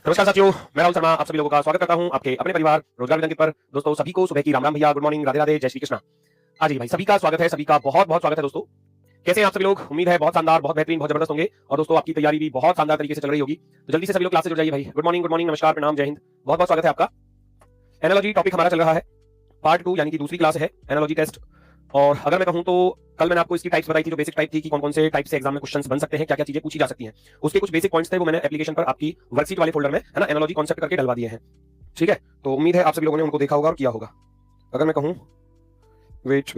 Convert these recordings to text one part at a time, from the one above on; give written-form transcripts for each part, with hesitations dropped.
नमस्कार साथियों, मैं राहुल शर्मा आप सभी लोगों का स्वागत करता हूं आपके अपने परिवार रोजगार विद अंकित पर। दोस्तों सभी को सुबह की राम राम भैया, गुड मॉर्निंग, राधे राधे, जय श्री कृष्णा। हाँ जी भाई, सभी का स्वागत है, सभी का बहुत बहुत स्वागत है दोस्तों। कैसे हैं आप सभी लोग? उम्मीद है बहुत शानदार, बहुत बेहतरीन, बहुत जबरदस्त होंगे और दोस्तों आपकी तैयारी भी बहुत शानदार तरीके से चल रही होगी। तो जल्दी से सभी लोग क्लास से जुड़ जाइए भाई। गुड मॉर्निंग, नमस्कार, प्रणाम, जय हिंद, बहुत बहुत स्वागत है आपका। एनालॉजी टॉपिक हमारा चल रहा है, पार्ट 2 यानी कि दूसरी क्लास है एनालॉजी टेस्ट। और अगर मैं कहूं तो कल मैंने आपको इसकी टाइप्स बताई थी, जो बेसिक टाइप थी कि कौन कौन से टाइप से एग्जाम में क्वेश्चंस बन सकते हैं, क्या क्या चीजें पूछी जा सकती हैं। उसके कुछ बेसिक पॉइंट्स थे, वो मैंने एप्लीकेशन पर आपकी वर्कशीट वाले फोल्डर में है ना एनालॉजी कॉन्सेप्ट करके डलवा दिए हैं। ठीक है, तो उम्मीद है आप सभी लोगों ने उनको देखा होगा और किया होगा। अगर मैं कहूं वेट,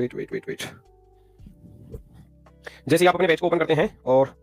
जैसे ही आप अपने पेज को ओपन करते हैं और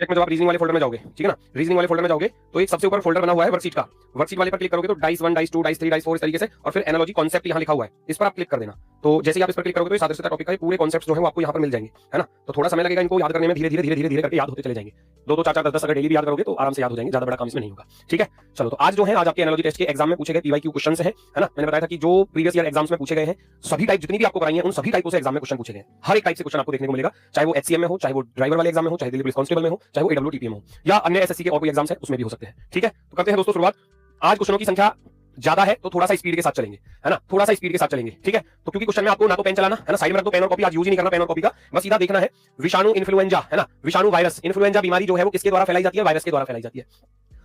एक में जब आप रीजनिंग वाले फोल्डर में जाओगे, ठीक है ना, रीजनिंग वाले फोल्डर में जाओगे तो एक सबसे ऊपर फोल्डर बना हुआ है वर्कशीट का। वर्कशीट वाले पर क्लिक करोगे तो डाइस 1, डाइस 2, डाइस 3, डाइस 4 इस तरीके से, और फिर एनालॉजी कॉन्सेप्ट यहां लिखा हुआ है, इस पर आप क्लिक कर देना। तो जैसे ही आप इस पर क्लिक करोगे तो सारे सारे टॉपिक का पूरे कॉन्सेप्ट जो है वो आपको यहां पर मिल जाएंगे, है ना। तो थोड़ा समय लगेगा इनको याद करने में, धीरे धीरे करके याद होते चले जाएंगे। 2 2 4 4 10 10 अगर डेली भी याद करोगे तो आराम से याद हो जाएंगे, ज्यादा बड़ा काम इसमें नहीं होगा। ठीक है, चलो तो आज जो है, आज आपके एनालॉजी टेस्ट के एग्जाम में पूछे गए पीवाईक्यू क्वेश्चंस हैं, है ना। मैंने बताया था कि जो प्रीवियस ईयर एग्जाम्स में पूछे गए हैं सभी टाइप जितनी भी आपको कराई है उन सभी टाइपों से एग्जाम में क्वेश्चन पूछे गए हैं। हर एक टाइप से क्वेश्चन आपको देखने को मिलेगा, चाहे वो एचसीएम में हो, चाहे वो ड्राइवर वाले एग्जाम में हो, चाहे दिल्ली पुलिस कांस्टेबल में हो, चाहे वो एडब्ल्यूटीपी में हो, या अन्य एसएससी के और कोई एग्जाम्स है उसमें भी हो सकते हैं। ठीक है, तो करते हैं दोस्तों शुरुआत। आज क्वेश्चनों की संख्या ज्यादा है तो थोड़ा सा स्पीड के साथ चलेंगे, है ना, थोड़ा सा स्पीड के साथ चलेंगे। ठीक है, तो क्योंकि क्वेश्चन में आपको ना तो पेन चलाना है ना, साइड में रख दो पेन और कॉपी, आज यूज ही नहीं करना पेन और कॉपी का, बस सीधा देखना है। विषाणु इन्फ्लुएंजा, है ना, विषाणु वायरस इन्फ्लुएंजा बीमारी जो है वो किसके द्वारा फैलाई जाती है? वायरस के द्वारा फैलाई जाती है।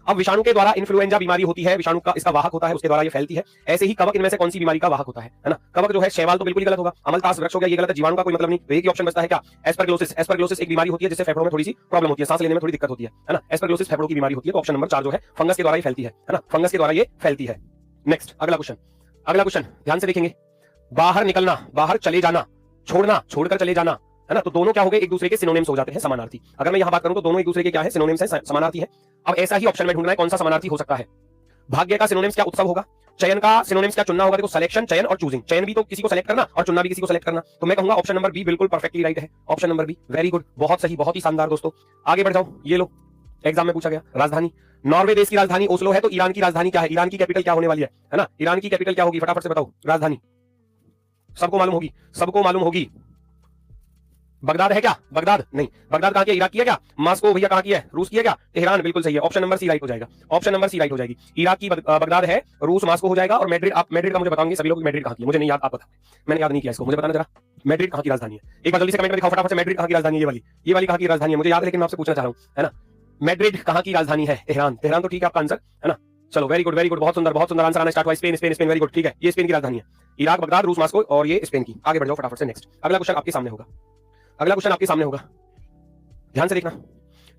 अब विषाणु के द्वारा इन्फ्लुएंजा बीमारी होती है, विषाणु का इसका वाहक होता है, उसके द्वारा ये फैलती है। ऐसे ही कवक इनमें से कौन सी बीमारी का वाहक होता है ना। कवक जो है, शैवाल तो बिल्कुल ही गलत होगा, अमलतास वृक्ष हो गया, ये गलत है, जीवाणु का कोई मतलब नहीं। तो एक ही ऑप्शन बचता है क्या? एस्परगिलोसिस। एस्परगिलोसिस एक बीमारी होती है जिससे फेफड़ों में थोड़ी सी प्रॉब्लम होती है, सांस लेने में थोड़ी दिक्कत होती है ना। एस्परगिलोसिस फेफड़ों की बीमारी होती है। तो ऑप्शन नंबर 4 जो है फंगस के द्वारा ही फैलती है ना, फंगस के द्वारा ये फैलती है। नेक्स्ट अगला क्वेश्चन ध्यान से देखेंगे। बाहर निकलना, बाहर चले जाना, छोड़ना, छोड़कर चले जाना, है ना, तो दोनों क्या हो गए? एक दूसरे के सिनोनिम्स हो जाते हैं, समानार्थी। अगर मैं यहां बात करूं तो दोनों एक दूसरे के क्या है? सिनोनिम्स है, समानार्थी है। अब ऐसा ही ऑप्शन में ढूंढना है कौन सा समानार्थी हो सकता है। भाग्य का सिनोनिम्स क्या? उत्सव होगा। चयन का सिनोनिम्स क्या? चुनना होगा। देखो, सिलेक्शन, चयन और चूजिंग। चयन भी तो किसी को सेलेक्ट करना और चुनना भी किसी को सेलेक्ट करना। तो मैं कहूंगा ऑप्शन नंबर बी बिल्कुल परफेक्टली राइट है। Option number B, very good, बहुत सही, बहुत ही शानदार। दोस्तों आगे बढ़ जाओ, ये लो एग्जाम में पूछा गया। राजधानी, नॉर्वे देश की राजधानी ओस्लो है, तो ईरान की राजधानी क्या है? ईरान की कैपिटल क्या होने वाली है ना? ईरान की कैपिटल क्या होगी? फटाफट से बताओ। राजधानी सबको मालूम होगी, सबको मालूम होगी। बगदाद है क्या? बगदाद नहीं। बगदाद कहां की है? इराक की है क्या? मास्को भैया कहां की है? रूस की है क्या? तेहरान बिल्कुल सही है। ऑप्शन नंबर सी राइट हो जाएगा। ऑप्शन नंबर सी राइट हो जाएगी। इराक की बगदाद है, रूस मास्को हो जाएगा। और मैड्रिड, आप मैड्रिड का मुझे बताओगे सभी लोग, मैड्रिड कहां की? मुझे नहीं याद, आप बताओ, मैंने याद नहीं किया इसको, मुझे बताना जरा। मैड्रिड कहां की राजधानी है? एक बार जल्दी से कमेंट में दिखाओ फटाफट से। मैड्रिड कहां की राजधानी है? ये वाली कहां की राजधानी है? मुझे याद है लेकिन मैं आपसे पूछना चाह रहा हूं, है ना। मैड्रिड कहां की राजधानी है? तेहरान। तेहरान तो ठीक है आपका आंसर, है ना। चलो वेरी गुड, बहुत सुंदर आंसर आना स्टार्ट हुआ। स्पेन, वेरी गुड, ठीक है, ये स्पेन की राजधानी है। इराक, बगदाद, रूस, मास्को और ये स्पेन की। आगे बढ़ जाओ फटाफट से। नेक्स्ट अगला क्वेश्चन आपके सामने होगा, ध्यान से देखना।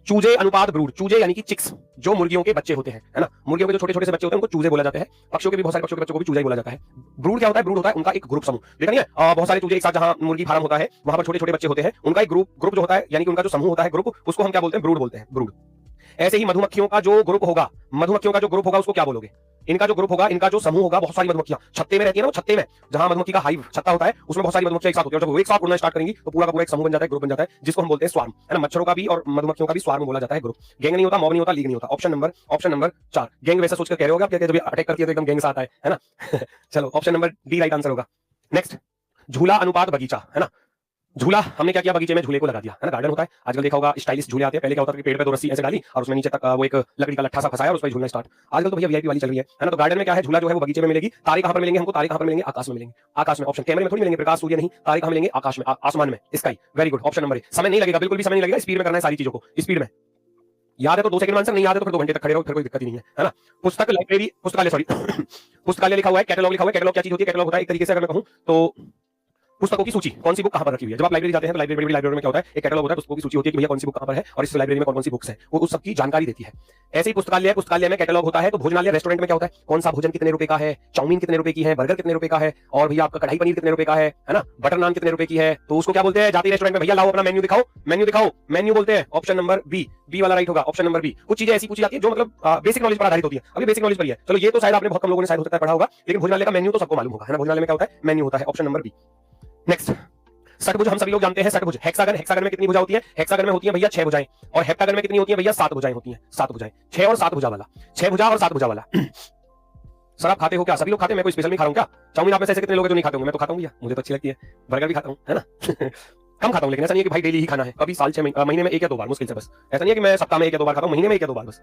चूजे अनुपात ब्रूड, चूजे यानी कि चिक्स, जो मुर्गियों के बच्चे होते हैं, है ना, मुर्गियों के जो छोटे छोटे से बच्चे होते हैं उनको चूजे बोला जाता है। पक्षियों के भी बहुत सारे पक्षियों के बच्चों को भी चूजा ही बोला जाता है। ब्रूड क्या होता है? ब्रूड होता है उनका एक ग्रुप, समूह। देखा नहीं है, बहुत सारे चूजे एक साथ जहां मुर्गी फार्म होता है वहां पर छोटे छोटे बच्चे होते हैं, उनका एक ग्रुप जो होता है, यानी कि उनका जो समूह होता है, ग्रुप, उसको हम क्या बोलते हैं? ब्रूड बोलते हैं, ब्रूड। ऐसे ही मधुमक्खियों का जो ग्रुप होगा, उसको क्या बोलोगे? इनका जो ग्रुप होगा, इनका जो समूह होगा, बहुत सारी मधुमक्खियां छत्ते में रहती है ना, छत्ते में जहां मधुमक्खी का हाइव छत्ता होता है उसमें बहुत सारी मधुमक्खियां एक साथ होती है, और जब वो एक साथ उड़ना स्टार्ट करेंगी तो पूरा का पूरा एक समूह बन जाता है, ग्रुप बन जाता है, जिसको हम बोलते हैं स्वार्म, है ना। मच्छरों का भी और मधुमक्खियों का भी स्वार्म बोला जाता है, ग्रुप। गैंग नहीं होता, मॉब नहीं होता, लीग नहीं होता। Option number 4 gang. वैसे सोचकर कह रहे होगा आप, जब अटैक करती है तो एकदम गैंग से आता है ना। चलो option number D right answer होगा। नेक्स्ट, झूला अनुपात बगीचा, है ना। झूला हमने क्या किया? बगीचे में झूले को लगा दिया, है ना। गार्डन होता है, आजकल देखा होगा स्टाइलिश झूले आते हैं। पहले क्या होता था कि पेड़ पे 2 रस्सी ऐसे डाली और उसमें नीचे तक वो एक लकड़ी का लट्ठा सा फंसाया और उस पर झूलना स्टार्ट। आजकल तो भैया वीआईपी वाली चल रही है ना। तो गार्डन में क्या है? झूला जो है वो बगीचे में मिलेगी। तारे कहां पर मिलेंगे हमको? तारे कहां पर मिलेंगे? आकाश में मिलेंगे। आकाश में, ऑप्शन कैमरे में थोड़ी मिलेंगे, प्रकाश सूर्य नहीं, तारे कहां मिलेंगे? आकाश में, आसमान में, sky. Very good, option number A. समय नहीं लगेगा, बिल्कुल भी समय नहीं लगेगा, स्पीड में करना है सारी चीजों को, स्पीड में। याद है तो 2 सेकंड में आंसर, नहीं याद है तो फिर 2 घंटे तक खड़े रहो, फिर कोई दिक्कत ही नहीं है ना। पुस्तक, लाइब्रेरी, पुस्तकालय लिखा हुआ है, कैटलॉग लिखा हुआ है। कैटलॉग क्या चीज होती है? कैटलॉग होता है एक तरीके से अगर मैं कहूं तो पुस्तकों की सूची, कौन सी बुक कहां पर रखी हुई है। जब आप लाइब्रेरी जाते हैं तो लाइब्रेरी में क्या होता है? एक कैटलॉग होता है, पुस्तकों की सूची होती है कि भैया कौन सी बुक कहां पर है और इस लाइब्रेरी में कौन सी बुक्स है, वो उस सब की जानकारी देती है। ऐसे ही पुस्तकालय में कैटलॉग होता है। तो भोजनालय, रेस्टोरेंट में क्या होता है? कौन सा भोजन कितने रुपए का है, चाउमीन कितने रुपए की है, बर्गर कितने रुपए का है, और भैया आपका कढ़ाई पनीर कितने रुपए का है ना, बटर नान कितने रुपए की है, तो उसको क्या बोलते हैं? जाती रेस्टोरेंट में, भैया लाओ अपना मेन्यू दिखाओ, मेन्यू बोलते हैं। ऑप्शन नंबर बी वाला राइट होगा। Option number B. कुछ चीजें ऐसी पूछी जाती है जो मतलब बेसिक नॉलेज पर आधारित होती है। अभी बेसिक नॉलेज पर ही है। चलो ये तो शायद आपने बहुत कम लोगों ने शायद हो सकता है पढ़ा होगा, लेकिन भोजनालय का मेन्यू तो सबको मालूम होगा, है ना। भोजनालय में क्या होता है? मेन्यू होता है। Option number B. नेक्स्ट, षटभुज हम सभी लोग जानते हैं। षटभुज, हेक्सागन में कितनी भुजा होती है? हेक्सागन में होती है भैया 6 भुजाएं। और हेप्टागन में कितनी होती है भैया? 7 भुजाएं होती हैं। 7 भुजाएं, 6 और 7 भुजा वाला, 6 भुजा और 7 भुजा वाला। सर आप खाते हो क्या? सभी लोग खाते हैं, मैं कोई स्पेशल नहीं खा रहा हूं क्या? चाउमीन आप में से ऐसे कितने लोग हैं जो नहीं खाते होंगे? मैं तो खाता हूं भैया, मुझे तो अच्छी लगती है। बर्गर भी खाता हूं, है ना। कम खाता हूं, लेकिन ऐसा नहीं है कि भाई डेली ही खाना है। कभी साल 6 महीने में 1 या 2 बार मुश्किल से, बस। ऐसा नहीं है कि मैं सप्ताह में 1 या 2 बार खाता हूं, महीने में 1 या 2 बार बस।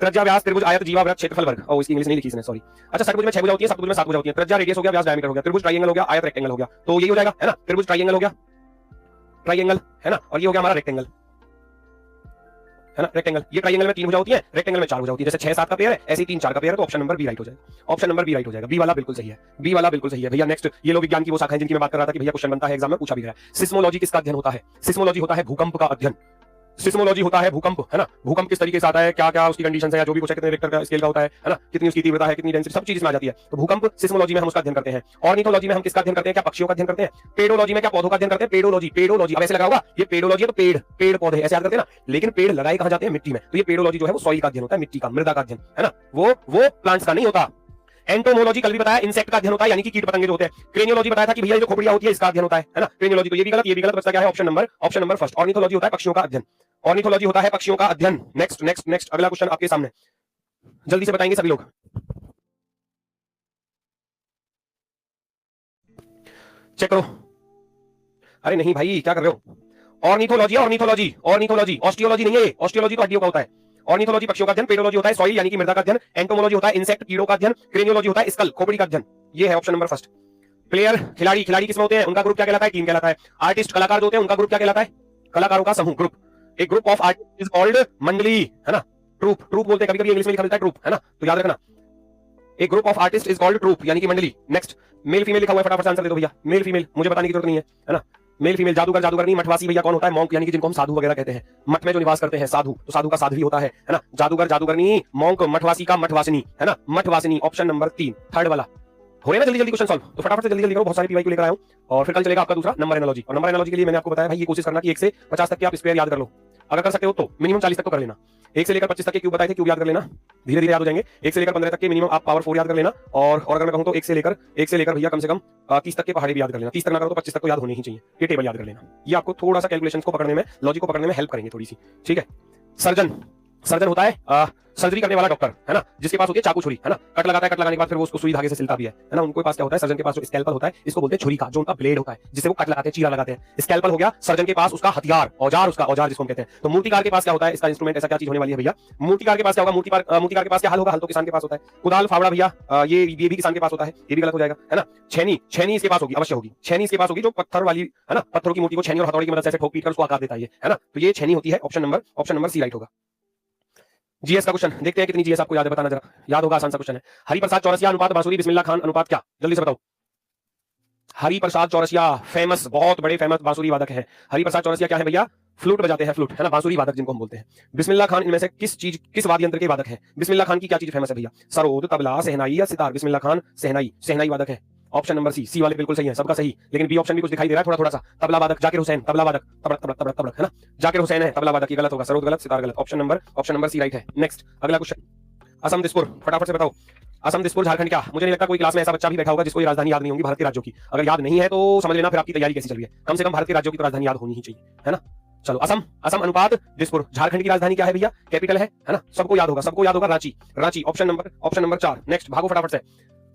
त्रिज्या, व्यास, त्रिभुज, आयत, जीवा, वृत्त, क्षेत्रफल, वर्ग। ओ इसकी इंग्लिश नहीं लिखी इसने, सॉरी। अच्छा, षटभुज में 6 भुजा होती है, सप्तभुज में 7 भुजा होती है। त्रिज्या रेडियस हो गया, व्यास डायमीटर हो गया, त्रिभुज ट्रायंगल हो गया, आयत रेक्टेंगल हो गया। तो यही हो जाएगा, है ना, त्रिभुज ट्रायंगल हो गया, ट्रायंगल, है ना, और ये हो गया हमारा रेक्टेंगल, है ना, रेक्टेंगल। ये ट्रायंगल में 3 भुजा होती है, रेक्टेंगल में 4 भुजा होती है। जैसे 6-7 का पेयर है, ऐसे ही 3-4 का पेयर है, तो ऑप्शन नंबर बी राइट हो जाएगा। ऑप्शन नंबर बी राइट हो जाएगा। बी वाला बिल्कुल सही है, बी वाला बिल्कुल सही है भैया। नेक्स्ट, ये लो विज्ञान की वो शाखा है जिनकी मैं बात कर रहा था कि भैया क्वेश्चन बनता है, एग्जाम में पूछा भी गया है। सिस्मोलॉजी किसका अध्ययन होता है? सिस्मोलॉजी होता है भूकंप का अध्ययन। सिस्मोलॉजी होता है भूकंप, है ना, भूकंप किस तरीके से आता है, क्या क्या उसकी कंडीशन है, या जो भी कुछ है, कितने रिक्टर का स्केल का होता है ना, कितनी उसकी तीव्रता है, कितनी डेंसिटी, सब चीज इसमें आ जाती है। तो भूकंप सिस्मोलॉजी में हम उसका अध्ययन करते हैं। ऑर्निथोलॉजी में हम किसका अध्ययन करते हैं? क्या पक्षियों का अध्ययन करते हैं? पेडोलॉजी में क्या पौधों का अध्ययन करते हैं? Pedology, pedology. अब ऐसे लगा होगा ये पेडोलॉजी है तो पेड़ पौधे ऐसे याद करते हैं ना, लेकिन पेड़ लगाए कहां जाते हैं? मिट्टी में। तो ये पेडोलॉजी जो है वो सॉइल का अध्ययन होता है, मिट्टी का, मृदा का अध्ययन, है ना, वो प्लांट्स का नहीं होता। एंटोमोलॉजी कल भी बताया, इंसेक्ट का अध्ययन होता है, यानी कि कीट पतंगे जो होते हैं। क्रेनियोलॉजी बताया था कि भैया जो खोपड़ियां होती है इसका अध्ययन होता है ना, क्रेनियोलॉजी। तो ये भी गलत, ये भी गलत, बचता क्या है? Option number first. ऑर्निथोलॉजी होता है पक्षियों का अध्ययन, ऑर्निथोलॉजी होता है पक्षियों का अध्ययन। नेक्स्ट नेक्स्ट नेक्स्ट, अगला क्वेश्चन आपके सामने, जल्दी से बताएंगे सभी लोग। चेक करो। अरे नहीं भाई, क्या कर रहे हो? ऑर्निथोलॉजी, ऑर्निथोलॉजी, ऑर्निथोलॉजी, ऑस्टियोलॉजी नहीं है। ऑस्टियोलॉजी तो हड्डियों का होता है। ऑर्निथोलॉजी पक्षियों का अध्ययन, पेडोलॉजी होता है सॉइल यानी कि मृदा का अध्ययन, एंटोमोलॉजी होता है इंसेक्ट कीड़ों का अध्ययन, क्रेनियोलॉजी होता है स्कल खोपड़ी का अध्ययन। ये है ऑप्शन नंबर फर्स्ट। प्लेयर, खिलाड़ी, खिलाड़ी किसमें होते हैं? उनका ग्रुप क्या कहलाता है? टीम कहलाता है। आर्टिस्ट, कलाकार जो होते हैं उनका ग्रुप क्या कहलाता है? कलाकारों का समूह, ग्रुप। एक group of artist is called मंडली, है ना, ट्रूप। ट्रूप बोलते हैं, कभी कभी इंग्लिश में लिखा मिलता है ट्रूप, है ना, तो याद रखना, एक group of artist is called troupe यानी कि मंडली। नेक्स्ट, मेल फीमेल लिखा हुआ है, फटाफट से आंसर दे दो भैया। मेल फीमेल मुझे बताने की जरूरत नहीं है ना। मेल फीमेल, जादूगर, जादूगर नहीं, मठवासी भैया कौन होता है? मॉन्क, यानी कि जिनको हम साधु वगैरह कहते हैं, मठ में जो निवास करते हैं, साधु, तो साधु का साध्वी होता है ना। जादूगर, जादूगर नहीं, मॉन्क, मठवासी का मठवासिनी, है ना, मठवासिनी। ऑप्शन नंबर 3, थर्ड वाला। हो रहे ना जल्दी जल्दी क्वेश्चन सॉल्व, तो फटाफट से जल्दी जल्दी करो, बहुत सारे पीवाई को लेकर आया हूं। और फिर कल चलेगा आपका दूसरा नंबर एनालॉजी। और नंबर एनालॉजी के लिए मैंने आपको बताया भाई, ये कोशिश करना कि 1 से 50 तक के आप स्क्वायर याद कर लो। अगर कर सकते हो तो मिनिमम 40 तक तो कर लेना। 1 से लेकर 25 तक के क्यूब बताए थे, क्यूब याद कर लेना, धीरे धीरे याद हो जाएंगे। 1 से लेकर 15 तक के मिनिमम आप पावर 4 याद कर लेना। और अगर मैं कहूं तो 1 से लेकर भैया कम से कम 30 तक के पहाड़ी भी याद कर लेना। 30 तक ना करो तो 25 तक तो याद होने ही चाहिए। ये टेबल याद कर लेना, ये आपको थोड़ा सा कैलकुलेशन को पकड़ने में, लॉजिक को पकड़ने में हेल्प करेंगे थोड़ी सी, ठीक है। सर्जन, सर्जन होता है सर्जरी करने वाला डॉक्टर, है ना, जिसके पास होती है चाकू छुरी, है ना, कट लगाता है, कट लगाने के बाद फिर वो उसको सुई धागे से सिलता भी है ना। उनके पास क्या होता है? सर्जन के पास जो स्कैल्पल होता है, इसको बोलते हैं छुरी का, जो उनका ब्लेड होता है, जिससे वो कट लगाते हैं, चीरा लगाते हैं। स्कैल्पल हो गया सर्जन के पास उसका हथियार, औजार, उसका औजार जिसको हम कहते हैं। तो मूर्तिकार के पास क्या होता है? इसका इंस्ट्रूमेंट, ऐसा क्या चीज होने वाली है भैया? मूर्तिकार के पास क्या होगा? मूर्तिकार के पास क्या हल होगा? हल तो किसान के पास होता है। कुदाल, फावड़ा भैया ये भी किसान के पास होता है, ये भी गलत हो जाएगा, है ना। छेनी, छेनी इसके पास होगी, अवश्य होगी। छेनी इसके पास होगी, जो पत्थर वाली, है ना, पत्थरों की मूर्ति को छेनी और हथौड़ी की मदद से ठोक पीट कर उसको आकार देता है ना। तो ये छेनी होती है। ऑप्शन नंबर सी राइट होगा। जीएस का क्वेश्चन देखते हैं कितनी जीएस आपको याद है, बताना जरा। याद होगा, आसान सा क्वेश्चन है। हरिप्रसाद चौरसिया अनुपात बांसुरी बिस्मिल्लाह खान अनुपात क्या? जल्दी से बताओ। हरिप्रसाद चौरसिया फेमस, बहुत बड़े फेमस बांसुरी वादक है। हरिप्रसाद चौरसिया क्या है भैया? फ्लूट बजाते हैं, फ्लूट, है ना, बांसुरी वादक जिनको हम बोलते हैं। बिस्मिल्लाह खान इनमें से किस वाद्य यंत्र के वादक है? बिस्मिल्लाह खान की क्या चीज फेमस है भैया? सरोद, तबला, सहनाई या सितार? बिस्मिल्लाह खान सहनाई वादक है। ऑप्शन नंबर सी वाले बिल्कुल सही है, सबका सही, लेकिन बी ऑप्शन भी कुछ दिखाई दे रहा है थोड़ा थोड़ा सा। तबला वादक, जाकिर हुसैन, तबला वादक, तबड़क तबड़क तबड़क तबड़क, है ना, जाकिर हुसैन है तबला वादक, ये गलत होगा। सरोद गलत, सितार गलत। ऑप्शन नंबर सी राइट है। नेक्स्ट, अगला क्वेश्चन, असम दिसपुर, फटाफट से बताओ। असम दिसपुर झारखंड क्या? मुझे नहीं लगता कोई क्लास में ऐसा बच्चा भी बैठा होगा जिसको ये राजधानी याद नहीं होगी भारत के राज्यों की। अगर याद नहीं है तो समझ लेना फिर आपकी तैयारी कैसी चल रही है। कम से कम भारत के राज्यों की तो राजधानी याद होनी ही चाहिए, है ना। चलो, असम अनुपात दिसपुर, झारखंड की राजधानी क्या है भैया? कैपिटल है ना, सबको याद होगा, रांची। Option number 4। नेक्स्ट, भागो फटाफट से।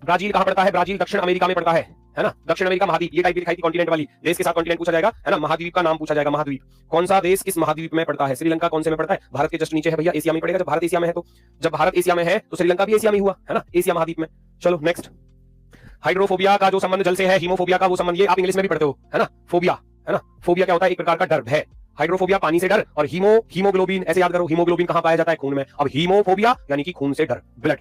ब्राजील कहां पड़ता है? ब्राजील दक्षिण अमेरिका में पड़ता है ना, दक्षिण अमेरिका महाद्वीप। ये टाइप भी दिखाई थी कॉन्टिनेंट वाली, देश के साथ कॉन्टिनेंट पूछा जाएगा, है ना, महाद्वीप का नाम पूछा जाएगा, महाद्वीप। कौन सा देश किस महाद्वीप में पड़ता है? श्रीलंका कौन से में पड़ता है? भारत के जस्ट नीचे है भैया, एशिया में पड़ेगा। जब भारत एशिया में है तो, जब भारत एशिया में है तो श्रीलंका भी एशिया में हुआ, है ना, एशिया महाद्वीप में। चलो नेक्स्ट, हाइड्रोफोबिया का जो संबंध जल से है, हीमोफोबिया का वो संबंध, ये आप इंग्लिश में भी पढ़ते हो, है ना, फोबिया, है ना। फोबिया क्या होता है? एक प्रकार का डर है। हाइड्रोफोबिया पानी से डर, और हीमोग्लोबिन ऐसे याद करो, हीमोग्लोबिन कहां पाया जाता है? खून में। अब हीमोफोबिया यानी कि खून से डर, ब्लड,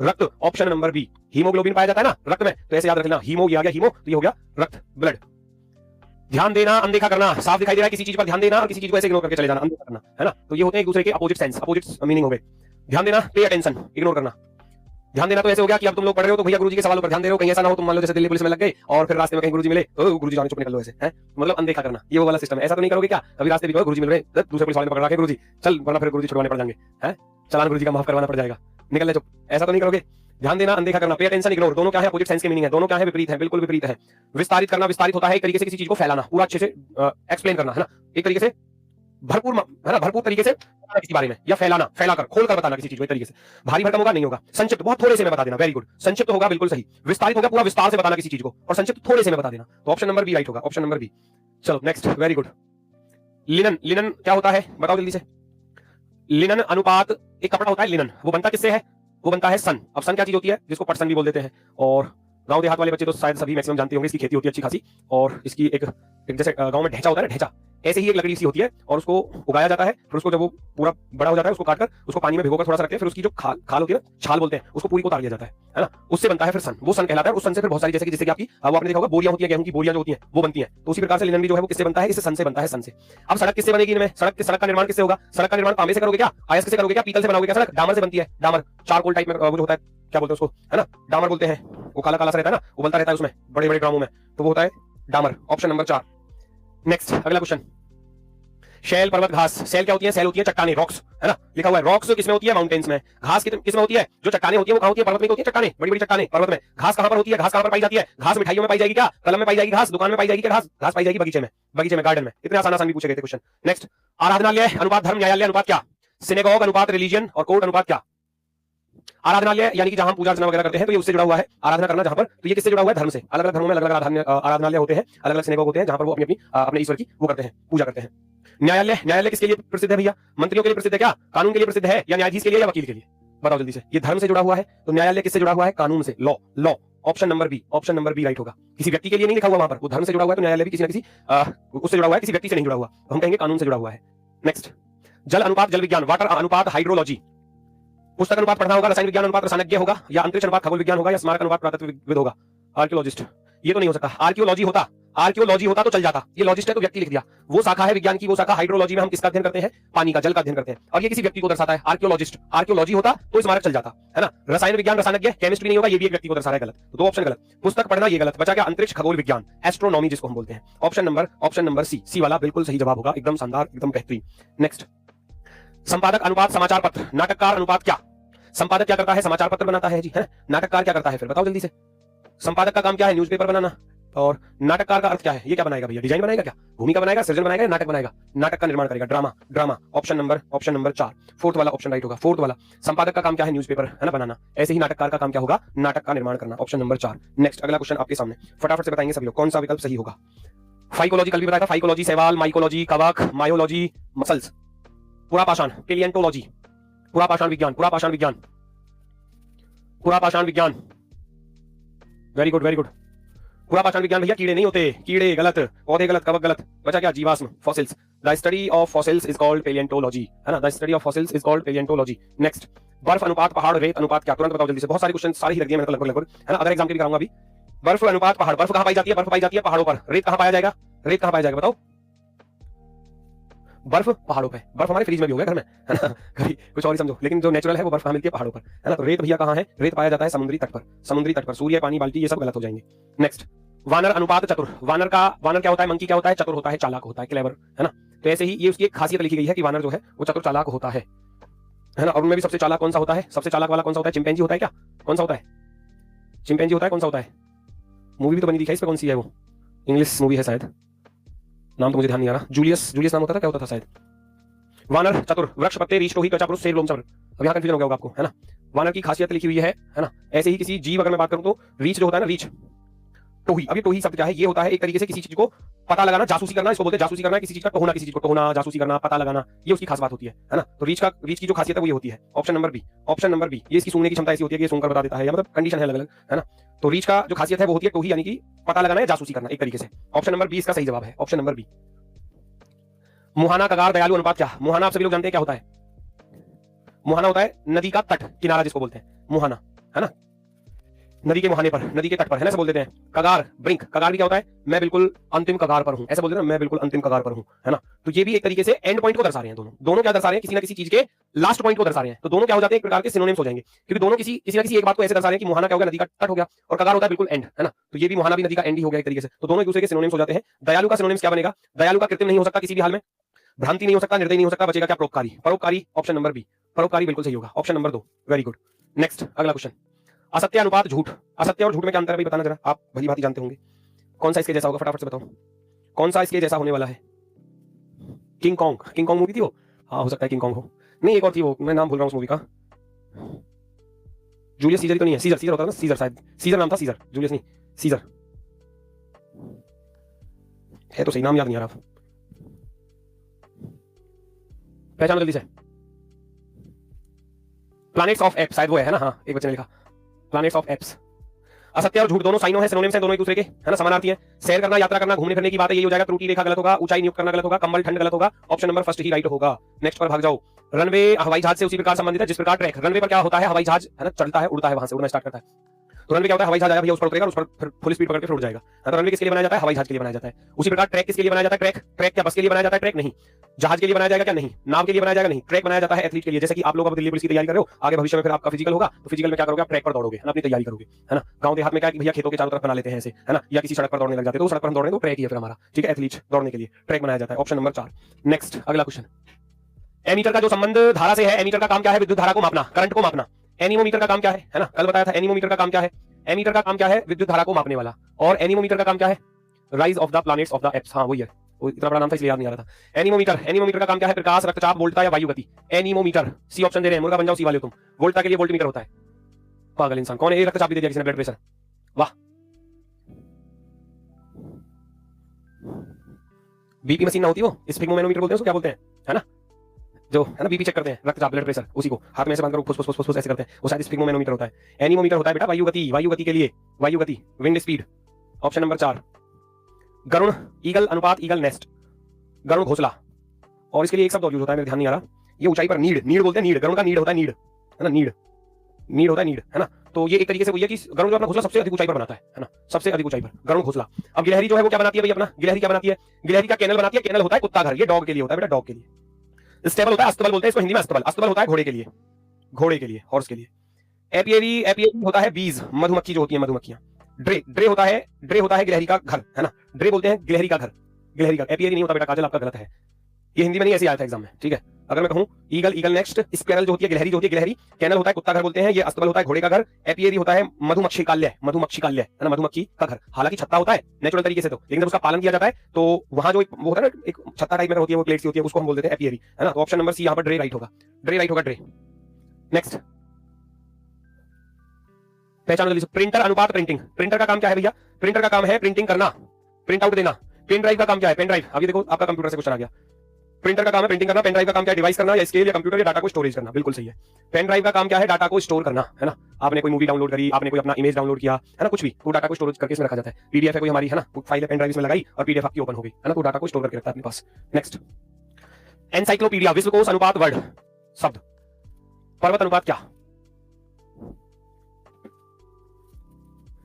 रक्त। ऑप्शन नंबर बी, हीमोग्लोबिन पाया जाता है ना रक्त में, तो ऐसे याद रखना, हीमो ये आ गया, हीमो तो ये हो गया रक्त, ब्लड। ध्यान देना, अनदेखा करना, साफ दिखाई दे रहा है किसी चीज पर ध्यान देना और किसी चीज को ऐसे इग्नोर करके चले जाना, अनदेखा करना, है ना। तो ये होते हैं एक दूसरे के अपोजिट सेंस, अपोजिट मीनिंग हो गए। ध्यान देना, पे अटेंशन, इग्नोर करना। ध्यान देना तो ऐसे हो गया कि अब तुम लोग पढ़ रहे हो तो भैया गुरुजी के सवालों पर ध्यान दे रहे हो, कहीं ऐसा ना हो तुम मान लो जैसे दिल्ली पुलिस में लग गए और फिर रास्ते में कहीं गुरुजी मिले तो गुरुजी जाने चुप निकल लो, ऐसे है, मतलब अनदेखा करना, ये वो वाला सिस्टम है। ऐसा तो नहीं करोगे क्या? अभी रास्ते भी गुरुजी मिल रहे, दूसरे पुलिस वाले पकड़ रखे, गुरुजी चल, वरना फिर गुरुजी छुड़वाने पड़ जाएंगे, है, चलान गुरुजी का माफ करवाना पड़ जाएगा, निकल ले चुप, ऐसा तो नहीं करोगे। ध्यान देना, अनदेखा करना, पे अटेंशन, इग्नोर, दोनों क्या है? अपोजिट सेंस के मीनिंग है, दोनों क्या है? विपरीत है, बिल्कुल विपरीत है। विस्तारित करना, विस्तारित होता है एक तरीके से किसी चीज को फैलाना, पूरा अच्छे से एक्सप्लेन करना, है ना, एक तरीके से भरपूर, है ना, भरपूर तरीके से किसी बारे में, या फैलाकर, खोलकर बताना किसी चीज को एक तरीके से। भारी भरकम होगा नहीं होगा, संक्षिप्त, बहुत थोड़े से में बता देना, वेरी गुड, संक्षिप्त होगा, बिल्कुल सही। विस्तारित होगा, पूरा विस्तार से बताना किसी चीज को, और संक्षिप्त थोड़े से में बता देना, तो ऑप्शन नंबर बी राइट होगा, ऑप्शन नंबर बी। चलो नेक्स्ट, वेरी गुड। लिनन क्या होता है बताओ जल्दी से। लिनन अनुपात, एक कपड़ा होता है लिनन, वो बनता किससे है? वो बनता है सन। अब सन क्या चीज होती है? जिसको पटसन भी बोल देते हैं। और गांव देहात वाले बच्चे तो शायद सभी मैक्सिमम जानते होंगे, इसकी खेती होती है अच्छी खासी, और इसकी एक जैसे गांव में ढेंचा होता है ना, ढेंचा, ऐसे ही एक लकड़ी सी होती है, और उसको उगाया जाता है। फिर उसको जब वो पूरा बड़ा हो जाता है, उसको काटकर उसको पानी में भिगोकर थोड़ा सा रखते हैं, फिर उसकी जो खाल होती है ना, छाल बोलते हैं, उसको पूरी को उतार लिया जाता है ना, उससे बनता है फिर सन। वो सन कहलाता है। उस सन से फिर बहुत सारी, जैसे कि आपकी वो आपने देखा होगा बोरियां होती है, गेहूं की बोरियां जो होती हैं वो बनती हैं। तो उसी प्रकार से लिनन भी जो है वो किससे बनता है? इससे सन से बनता है, सन से। अब सड़क किससे बनेगी इनमें? सड़क का निर्माण किससे होगा? सड़क का निर्माण तांबे से करोगे क्या? आयस से करोगे क्या? पीतल से बनाओगे क्या? सड़क डामर से बनती है, डामर चारकोल टाइप में वो जो होता है, क्या बोलते हैं उसको, है ना, डामर बोलते हैं। वो काला काला सा रहता है ना, वो बनता रहता है उसमें बड़े बड़े ड्रामों में, तो वो होता है डामर। Option number 4। नेक्स्ट अगला क्वेश्चन, शैल पर्वत घास। शैल क्या होती है? शैल होती है चट्टाने, रॉक्स, है ना, लिखा हुआ है। रॉक्स किसमें होती है? माउंटेन्स में। घास किसमें होती है? जो चट्टाने होती है वो कहां होती है? पर्वत में होती है चट्टाने, बड़ी बड़ी चट्टाने पर्वत में। घास कहां पर होती है? घास कहां पर पाई जाती है? घास मिठाइयों में पाई जाएगी क्या? कलम में पाई जाएगी घास? दुकान में पाई जाएगी क्या घास? घास पाई जाएगी बगीचे में, बगीचे में, गार्डन में। इतने आसान आसान भी पूछे गए थे क्वेश्चन। नेक्स्ट, आराधनालय अनुपात धर्म, न्यायालय अनुपात क्या? सिनेगॉग अनुपात रिलीजन, और कोर्ट अनुपात क्या? आराधनालय यानी कि जहां पूजा अर्चना वगैरह करते हैं, तो ये उससे जुड़ा हुआ है, आराधना करना जहां पर, तो ये किससे जुड़ा हुआ है? धर्म से। अलग अलग धर्मों में अलग अलग आराधनालय होते हैं, अलग अलग सिनेगॉग होते हैं, जहां पर वो अपनी अपनी अपने ईश्वर की वो करते हैं, पूजा करते हैं। न्यायालय, न्यायालय किसके लिए प्रसिद्ध है भैया? मंत्रियों के लिए प्रसिद्ध है क्या? कानून के लिए प्रसिद्ध है, या न्यायाधीश के लिए, या वकील के लिए? बताओ जल्दी से। ये धर्म से जुड़ा हुआ है, तो न्यायालय किससे जुड़ा हुआ है? कानून से, law, law. Option number B, option number B right होगा। किसी व्यक्ति के लिए नहीं लिखा हुआ वहां पर, वो धर्म से जुड़ा हुआ है, तो न्यायालय भी किसी ना किसी उससे जुड़ा हुआ है, किसी व्यक्ति से नहीं जुड़ा हुआ, तो हम कहेंगे कानून से जुड़ा हुआ है। नेक्स्ट, जल अनुपात जल विज्ञान, वाटर अनुपात हाइड्रोलॉजी। पुस्तक अनुपात पढ़ना होगा, रसायन विज्ञान अनुपात रसायनज्ञ होगा, या अंतरिक्ष अनुपात खगोल विज्ञान होगा, या स्मारक अनुपात पुरातत्वविद होगा, आर्कियोलॉजिस्ट। ये तो नहीं हो सकता। आर्कियोलॉजी होता, आर्कियोलॉजी होता तो चल जाता, ये लॉजिस्ट है तो व्यक्ति लिख दिया। वो शाखा है विज्ञान की, वो शाखा हाइड्रोलॉजी में हम किसका अध्ययन करते हैं? पानी का, जल का अध्ययन करते हैं, और ये किसी व्यक्ति को दर्शाता है, आर्कियोलॉजिस्ट। आर्कियोलॉजी होता तो स्मारक चल जाता, है ना। रसायन विज्ञान रसायनज्ञ, केमिस्ट्री नहीं होगा, ये भी एक व्यक्ति को दर्शा रहा है, गलत। तो 2 ऑप्शन गलत। पुस्तक पढ़ना ये गलत, बचा क्या? अंतरिक्ष खगोल विज्ञान, एस्ट्रोनॉमी जिसको हम बोलते हैं। ऑप्शन नंबर सी, सी वाला बिल्कुल सही जवाब होगा, एकदम शानदार, एकदम बेहतरीन। नेक्स्ट, संपादक अनुपात समाचार पत्र, नाटककार अनुपात क्या? संपादक क्या करता है? समाचार पत्र बनाता है जी, है। नाटककार क्या करता है फिर? बताओ जल्दी से। संपादक का काम क्या है? न्यूज़पेपर बनाना। और नाटककार का अर्थ क्या है? ये क्या बनाएगा भैया? डिजाइन बनाएगा क्या? भूमिका बनाएगा, सृजन बनाएगा, नाटक बनाएगा? नाटक का निर्माण करेगा, drama, drama. Option number 4, fourth वाला ऑप्शन राइट होगा, फोर्थ वाला। संपादक का काम क्या है? न्यूज़पेपर, है ना, बनाना। ऐसे ही नाटककार का काम क्या होगा? नाटक का निर्माण करना। Option number 4। नेक्स्ट अगला क्वेश्चन आपके सामने, फटाफट से बताएंगे सभी लोग, कौन सा विकल्प सही होगा? फाइकोलॉजी कल भी बताया था, फाइकोलॉजी, सवाल, माइकोलॉजी, कवक, मायोलॉजी, मसल्स, पुरापाषाण, पेलियंटोलॉजी, पुरापाषाण विज्ञान, पुरापाषाण विज्ञान, पुरापाषाण विज्ञान। Very good, very good. पुरापाषाण विज्ञान भैया कीड़े नहीं होते, कीड़े गलत, पौधे गलत, कवक गलत, बचा क्या? जीवाश्म, fossils. The study of fossils is called palaeontology, है ना, the study of fossils is called palaeontology. Next, बर्फ अनुपात पहाड़, रेत अनुपात क्या? तुरंत बताओ जल्दी से, बहुत सारे क्वेश्चन सारे ही लग दिए मैंने, लगभग, है ना, अदर एग्जाम के भी कराऊंगा अभी। बर्फ अनुपात पहाड़, बर्फ कहां पाई जाती है? बर्फ पाई जाती है पहाड़ों पर। रेत कहां पाया जाएगा? रेत कहां पाया जाएगा बताओ? बर्फ पहाड़ों पे, बर्फ हमारे फ्रिज में भी हो गया घर में, है ना, कभी कुछ और ही समझो, लेकिन जो नेचुरल है वो बर्फ कहां मिलती है? पहाड़ों पर, है ना। तो रेत भैया कहां है? रेत पाया जाता है समुद्री तट पर, समुद्री तट पर। सूर्य, पानी, बाल्टी, ये सब गलत हो जाएंगे। नेक्स्ट, वानर अनुपात चतुर, वानर क्या होता है? मंकी क्या होता है? चतुर होता है, चालाक होता है, क्लेवर, है ना। तो ऐसे ही ये उसकी एक खासियत लिखी गई है कि वानर जो है वो चतुर चालाक होता है ना। और उनमें भी सबसे चालाक कौन सा होता है? सबसे चालाक वाला कौन सा होता है? चिंपैंजी होता है क्या? कौन सा होता है? चिंपैंजी होता है, कौन सा होता है? मूवी भी तो बनी थी, इस पे कौन सी है वो? इंग्लिश मूवी है शायद, नाम तो मुझे ध्यान नहीं आ रहा। जूलियस नाम होता था, क्या होता था शायद। वानर चतुर, वृक्ष पत्ते, रीछ, टोही, त्वचा, पुरुष, शेर, लोमचर। अब यहाँ कंफ्यूजन हो गया होगा आपको, है ना। वानर की खासियत लिखी हुई है ना। ऐसे ही किसी जीव अगर मैं बात करूं तो रीछ जो होता है ना, रीछ, टोही। अभी टोही शब्द क्या है? ये होता है एक तरीके से किसी चीज को पता लगाना, जासूसी करना, इसको बोलते हैं जासूसी करना, किसी चीज का टोहना, किसी चीज को टोहना, जासूसी करना, पता लगाना, ये उसकी खास बात होती है ना। तो रीछ की जो खासियत है वो ये होती है। Option number B, option number B. ये इसकी सूंघने की क्षमता ऐसी होती है कि ये सूंघकर बता देता है, या मतलब कंडीशन है अलग अलग, है ना। तो रीछ का जो खासियत है वो होती है टोही, यानी कि पता लगाना या जासूसी करना एक तरीके से। ऑप्शन नंबर बी इसका सही जवाब है, ऑप्शन नंबर बी। मुहाना, कगार, दयालु अनुपात क्या? मुहाना आप सभी लोग जानते हैं क्या होता है? मुहाना होता है नदी का तट, किनारा जिसको बोलते हैं, मुहाना, है ना, नदी के मुहाने पर, नदी के तट पर, है ना, ऐसे बोल देते हैं। कगार, ब्रिंक, कगार भी क्या होता है? मैं बिल्कुल अंतिम कगार पर हूं, ऐसे बोलते हैं ना, मैं बिल्कुल अंतिम कगार पर हूं, है ना। तो ये भी एक तरीके से एंड पॉइंट को दर्शा रहे हैं, दोनों क्या दर्शा रहे हैं? किसी ना किसी चीज के लास्ट पॉइंट को दर्शा रहे हैं। तो दोनों क्या हो जाते हैं? एक प्रकार के सिनोनिम्स हो जाएंगे, क्योंकि दोनों किसी ना किसी एक बात को ऐसे दर्शा रहे हैं कि मुहाना क्या हो गया? नदी का तट हो गया, और कगार होता है बिल्कुल एंड, है ना। तो ये भी मुहाना भी नदी का एंड ही हो गया एक तरीके से। तो दोनों एक दूसरे के सिनोनिम्स हो जाते हैं। दयालु का सिनोनिम्स क्या बनेगा? दयालु का कृत्रिम नहीं हो सकता किसी भी हाल में, भ्रांति नहीं हो सकता, निर्दयी नहीं हो सकता, बचेगा क्या? परोपकारी, परोपकारी। ऑप्शन नंबर बी, परोपकारी बिल्कुल सही होगा, option number 2। Very good. Next अगला क्वेश्चन, असत्य अनुपात झूठ। असत्य और झूठ में क्या अंतर है भाई? बताना जरा, आप भली भांति जानते होंगे। कौन सा इसके जैसा होगा? फटाफट से बताओ, कौन सा इसके जैसा होने वाला है? King Kong, king Kong movie थी वो, हाँ हो सकता है किंग कॉन्ग हो। नहीं, एक और थी वो, मैं नाम भूल रहा हूँ उस मूवी का। जूलियस सीजर तो नहीं है, सीजर, सीजर होता है ना, सीजर, शायद सीजर नाम था, सीजर, जूलियस नहीं, सीजर है तो सही, नाम याद नहीं आ रहा। पहचानो जल्दी से। प्लैनेट्स ऑफ एप्स, शायद वो है ना, हाँ एक बच्चे ने लिखा प्लैनेट्स ऑफ एप्स। असत्य और झूठ दोनों साइनों है, सिनोनिम्स हैं दोनों एक दूसरे के, है ना, समानार्थी है। सैर करना, यात्रा करना, घूमने फिरने की बात है, ये हो जाएगा। त्रुटि रेखा गलत होगा, ऊंचाई नियुक्त करना गलत होगा, कंबल ठंड गलत होगा, ऑप्शन नंबर फर्स्ट ही राइट होगा। नेक्स्ट पर भाग जाओ। रनवे हवाई जहाज से उसी प्रकार संबंधित है जिस प्रकार ट्रैक। रनवे पर क्या होता है, हवाई जहाज है ना चलता है, उड़ता है, वहां से उड़ना स्टार्ट करता है। तो रनवे क्या होता है, हवाई जहाज आया भैया उस पर उतरेगा, उस पर फिर फुल स्पीड पकड़ के फिर उड़ जाएगा। तो रनवे किसके लिए बनाया जाता है, हवाई जहाज के लिए बनाया जाता है। उसी प्रकार ट्रैक किसके लिए बनाया जाता है, ट्रैक, ट्रैक क्या बस के लिए बनाया जाता है, ट्रैक नहीं। जहाज के लिए बनाया जाएगा क्या, नहीं। नाव के लिए बनाया जाएगा, नहीं। ट्रैक बनाया जाता है एथलीट के लिए। जैसे कि आप लोग अब दिल्ली पुलिस की तैयारी कर रहे हो, आगे भविष्य में फिर आपका फिजिकल होगा, तो फिजिकल में क्या करोगे, आप ट्रैक पर दौड़ोगे, है ना, अपनी तैयारी करोगे, है ना। गांव देहात में क्या भैया खेतों के चारों तरफ बना लेते हैं ऐसे, है ना, या किसी सड़क पर दौड़ने लग जाते हैं, तो सड़क पर हम दौड़ने, तो ट्रैक ही है फिर हमारा, ठीक है। एथलीट दौड़ने के लिए ट्रैक बनाया जाता है, ऑप्शन नंबर 4। नेक्स्ट अगला क्वेश्चन। एमीटर का जो संबंध धारा से है, एमीटर का काम क्या है, विद्युत धारा को मापना, करंट को मापना। एनीमोमीटर का काम क्या है ना, कल बताया था। एनीमोमीटर का काम क्या है, एमीटर का काम क्या है, विद्युत धारा को मापने वाला। और एनीमोमीटर का काम क्या है, rise of the planets of the apps, हाँ वही है, वो इतना बड़ा नाम था इसलिए याद नहीं आ रहा था। एनीमोमीटर, एनीमोमीटर का काम क्या है, प्रकाश, रक्तचाप, वोल्टता या वायु गति। एनीमोमीटर, सी ऑप्शन दे रहे हैं, मुर्गा बन जाओ सी वाले तुम। वोल्टता के लिए वोल्टमीटर होता है। पागल इंसान कौन है, ये रक्तचाप भी दे दिया किसने, ब्लड प्रेशर, वाह। बीपी मशीन ना होती वो, स्फिग्मोमेनोमीटर बोलते हैं उसको, क्या बोलते हैं, है ना, जो है ना बीपी चेक करते हैं, रक्तचाप, ब्लड प्रेशर, उसी को हाथ में से बांधकर फुस फुस फुस फुस ऐसे करते हैं, वो शायद स्फिग्मोमेनोमीटर होता है। एनीमोमीटर होता है बेटा वायु गति, वायु गति के लिए, वायु गति, विंड स्पीड, ऑप्शन नंबर 4। गरुण ईगल अनुपात ईगल नेस्ट, गरुण घोंसला। और इसके लिए एक शब्द और यूज होता है, मेरे ध्यान नहीं आ रहा, ये ऊंचाई पर नीड, नीड बोलते हैं, नीड, गरुण का नीड होता है, नीड, है ना, नीड, नीड होता है, नीड, है ना। तो ये एक तरीके से वही है कि गरुण जो अपना घोंसला सबसे अधिक ऊंचाई पर बनाता है ना, सबसे अधिक ऊंचाई पर गरुण घोंसला। अब गिलहरी जो है वो क्या बनाती है भैया, अपना गिलहरी क्या बनाती है, गिलहरी का कैनल बनाती है। कैनल होता है कुत्ता घर, ये डॉग के लिए होता है बेटा, डॉग के लिए। स्टेबल होता है, अस्तबल बोलते हैं इसको हिंदी में, अस्तबल, अस्तबल होता है घोड़े के लिए, घोड़े के लिए, हॉर्स के लिए। एपियरी, एपियरी होता है बीज, मधुमक्खी जो होती है, मधुमक्खियां। ड्रे, ड्रे होता है, ड्रे होता है गिलहरी का घर, है ना, ड्रे बोलते हैं गिलहरी का घर, गिलहरी का। एपियरी नहीं होता बेटा, काजल आपका गलत है, ये हिंदी में नहीं ऐसे आया था एग्जाम में, ठीक है। अगर मैं कहूं ईगल, ईगल नेक्स्ट, स्क्वेरल जो होती है गिलहरी, जो होती है गिलहरी, कैनल होता है कुत्ता घर बोलते हैं, ये अस्तबल होता है घोड़े का घर, एपियरी होता है मधुमक्षिकालय, मधुमक्षिकालय, है ना, मधुमक्खी का घर। हालांकि छत्ता होता है नेचुरल तरीके से तो, लेकिन जब उसका पालन किया जाता है तो वहां जो वो होता है ना, एक छत्ता टाइप में होती है, वो प्लेट सी होती है, उसको हम बोल देते हैं एपियरी, है ना। तो ऑप्शन नंबर सी यहां पर ड्रे राइट होगा, ड्रे राइट होगा, ड्रे। नेक्स्ट पहचान जल्दी से। प्रिंटर अनुपात प्रिंटिंग, प्रिंटर का काम क्या है भैया, प्रिंटर का काम है प्रिंटिंग करना, प्रिंट आउट देना। पेन ड्राइव का काम क्या है, पेन ड्राइव, अभी देखो आपका कंप्यूटर से क्वेश्चन आ गया। प्रिंटर का काम है प्रिंटिंग करना, पेन ड्राइव का काम क्या है, डिवाइस करना या स्केल या कंप्यूटर या डाटा को स्टोरेज करना, बिल्कुल सही है। पेन ड्राइव का काम क्या है, डाटा को स्टोर करना, है ना। आपने कोई मूवी डाउनलोड करी, आपने कोई अपना इमेज डाउनलोड किया, है ना, कुछ भी, तो डाटा को स्टोरेज करके इसमें रखा जाता है। पीडीएफ है कोई हमारी, है ना, फाइल है पेन ड्राइव इसमें लगाई और पीडीएफ आपकी ओपन हो गई, है ना, तो डाटा को स्टोर करके रखता है अपने पास। नेक्स्ट एनसाइक्लोपीडिया, विश्वकोश अनुपात वर्ड, शब्द। पर्वत अनुपात क्या,